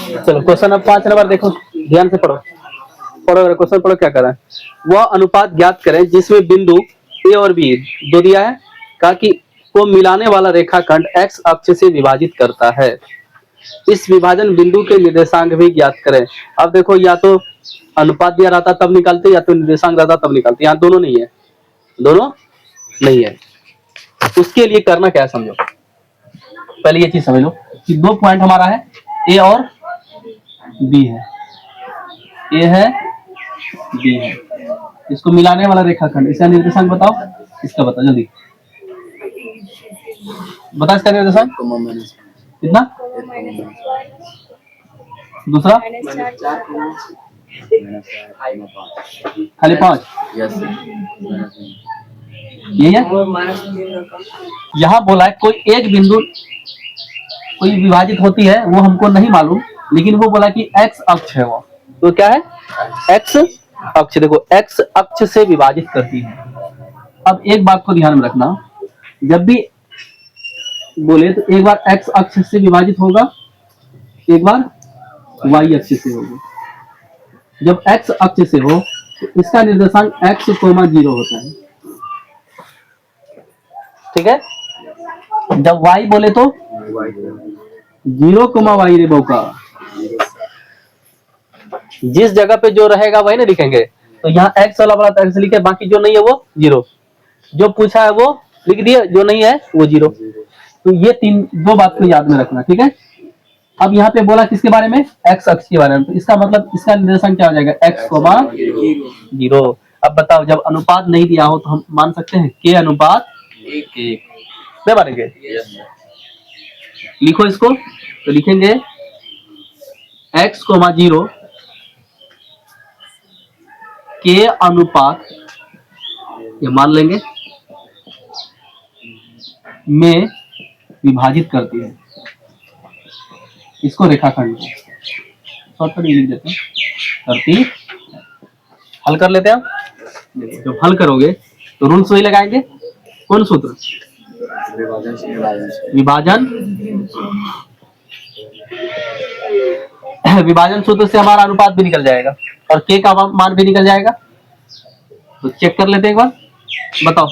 चलो क्वेश्चन अब 5 नंबर देखो, ध्यान से पढ़ो। पढ़ो क्वेश्चन, पढ़ो क्या कर रहा है। वह अनुपात ज्ञात करें जिसमें बिंदु ए और बी दो दिया है, कहा कि को मिलाने वाला रेखाखंड एक्स अक्ष से विभाजित करता है। इस विभाजन बिंदु के निर्देशांक भी ज्ञात करें। अब देखो, या तो अनुपात दिया रहता तब निकालते, या तो निर्देशांक रहता तब निकालते। यहाँ दोनों नहीं है, दोनों नहीं है। उसके लिए करना क्या है समझो। पहले ये चीज समझ लो कि दो पॉइंट हमारा है, ए और बी है, ए है बी है। इसको मिलाने वाला रेखाखंड, इसका निर्देशांक बताओ। इसका बताओ जल्दी, बता इसका निर्देशांक कितना। दूसरा खाली 5, यही है। यहाँ बोला है कोई एक बिंदु कोई विभाजित होती है, वो हमको नहीं मालूम, लेकिन वो बोला कि एक्स अक्ष है वो, तो क्या है एक्स अक्ष। देखो एक्स अक्ष से विभाजित करती है। अब एक बात को ध्यान में रखना, जब भी बोले तो एक बार एक्स अक्ष से विभाजित होगा, एक बार वाई अक्ष से होगा। जब एक्स अक्ष से हो तो इसका निर्देशांक x, 0 होता है, ठीक है। जब y बोले तो 0, y रे बौका, जिस जगह पे जो रहेगा वही ना लिखेंगे। तो यहाँ x वाला बड़ा x लिखे, बाकी जो नहीं है वो 0, जो पूछा है वो लिख दिया, जो नहीं है वो 0। तो ये दो बात को याद में रखना, ठीक है। अब यहाँ पे बोला किसके बारे में, x अक्ष के बारे में, तो इसका मतलब इसका निर्देशांक क्या हो जाएगा x, 0। अब बताओ, जब अनुपात नहीं दिया हो तो हम मान सकते हैं k अनुपात 1 नहीं मानेंगे। लिखो इसको, तो लिखेंगे x, 0 k अनुपात, ये मान लेंगे, में विभाजित करती है इसको रेखाखंड शॉर्टकट लिख देते हैं, करती। हल कर लेते हैं। जब हल करोगे तो रूल्स वही लगाएंगे। कौन सूत्र, विभाजन। विभाजन सूत्र से हमारा अनुपात भी निकल जाएगा और k का मान भी निकल जाएगा। तो चेक कर लेते हैं एक बार, बताओ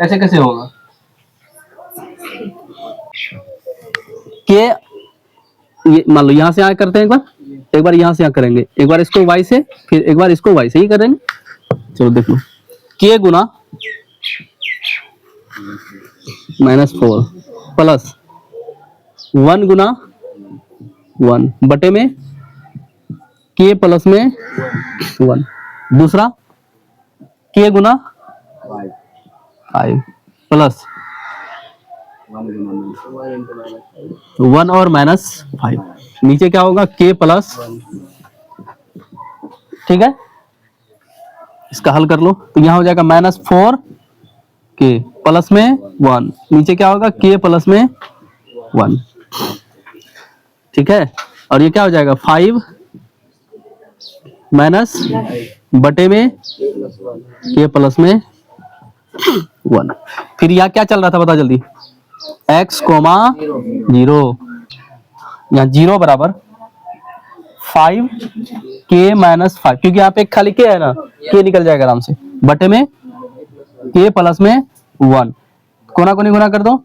ऐसे कैसे होगा। k ये मान लो यहाँ से यहाँ करते हैं, एक बार यहाँ से यहाँ करेंगे, एक बार इसको y से, फिर एक बार इसको y से ही करेंगे। चलो देख लो, k गुना -4 प्लस 1 गुना 1 बटे में k प्लस में 1, दूसरा k गुना 5 प्लस 1 और -5, नीचे क्या होगा k प्लस, ठीक है। इसका हल कर लो तो यहाँ हो जाएगा -4 k प्लस में 1, नीचे क्या होगा k प्लस में 1, ठीक है। और ये क्या हो जाएगा 5 माइनस बटे में k प्लस में 1। फिर यहाँ क्या चल रहा था बता जल्दी, x, 0, यहाँ 0 बराबर 5k - 5, क्योंकि यहाँ पे एक खाली k है ना, k निकल जाएगा आराम से, बटे में k प्लस में 1, कोना कोनी गुना कर दो।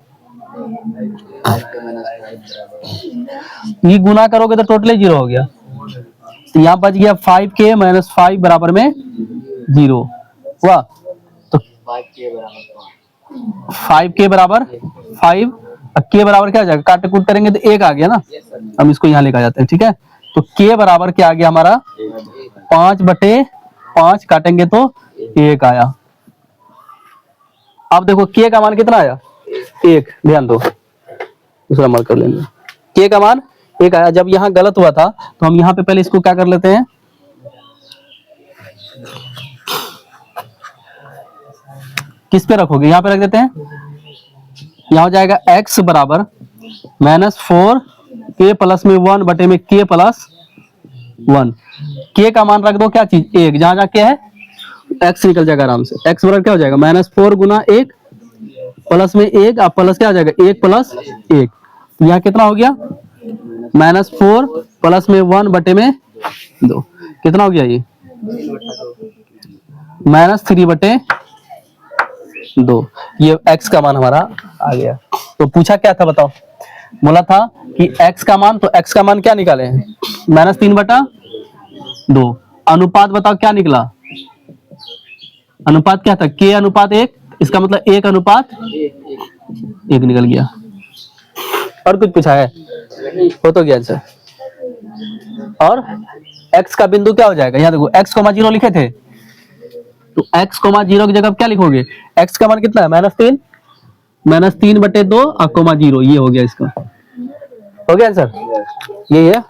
ये गुना करोगे तो टोटली 0 हो गया, तो यहाँ बच गया 5k - 5 बराबर में 0 हुआ। तो 5k बराबर 5, k बराबर क्या आ जाएगा, काट कूट करेंगे तो 1 आ गया ना। हम इसको यहाँ लेकर जाते हैं, ठीक है। तो k बराबर क्या आ गया हमारा 5/5, काटेंगे तो 1 आया। अब देखो k का मान कितना आया 1, ध्यान दो, दूसरा मान कर लेंगे। k का मान 1 आया। जब यहाँ गलत हुआ था तो हम यहाँ पे पहले इसको क्या कर लेते हैं, किस पे रखोगे, यहाँ पे रख देते हैं। यहाँ हो जाएगा x बराबर -4k प्लस में 1 बटे में k प्लस 1। k का मान रख दो क्या चीज 1, जहां जहाँ k है x निकल जाएगा आराम से। x बराबर क्या हो जाएगा -4 गुना 1 प्लस में 1, अब प्लस क्या आ जाएगा 1 प्लस 1, यहाँ कितना हो गया -4 प्लस में 1 बटे में 2, कितना हो गया ये? -3 बटे 2। ये x का मान हमारा आ गया। तो पूछा क्या था बताओ? बोला था कि x का मान, तो x का मान क्या निकाले हैं? -3 बटा 2। अनुपात बताओ क्या निकला? अनुपात क्या था? k अनुपात 1, इसका मतलब 1 अनुपात 1 निकल गया। और कुछ पूछा है? हो तो गया आंसर। और x का बिंदु क्या हो जाएगा? यहाँ देखो x, 0 लिखे थे, तो x, 0 की जगह क्या लिखोगे? x का मान कितना है? -3, -3 बटे 2 और 0, ये हो गया इसका। हो गया आंसर, यही है।